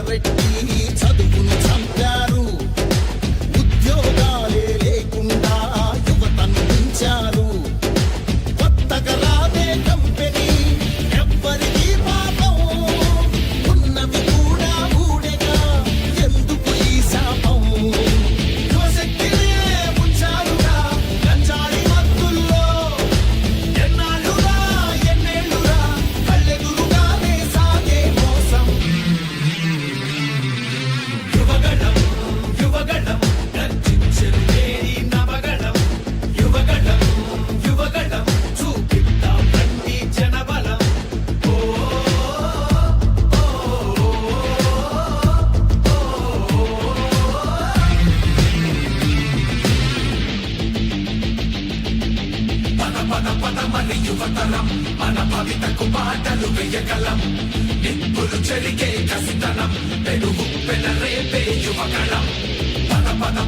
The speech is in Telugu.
పెట్టి చదువును చంపారు. ఉద్యోగాలే లేకుండా యువతను ఉంచారు. కొత్తగా రాదే కంపెనీ ఎవ్వరికీ పాపం. ఉన్నవి కూడా ఊడెగా ఎందుకు ఈ శాపం. యువశక్తినే ఉంచారుగా గంజాయి మత్తుల్లో. ఎన్నాళ్ళురా ఎన్నేళ్ళురా కళ్ళెదురుగానే సాగే మోసం. యువగణం యువగణం గర్జించెను నేరి నవగణం. యువగణం యువగణం చూపిద్దాం రండి జనబలం. పద పద పదమని యువతరం మన భవితకు బాటలు వేయగలం. నిప్పులు చెరిగే కసితనం పెనుగు పెనరేపే యువగణం. పద పద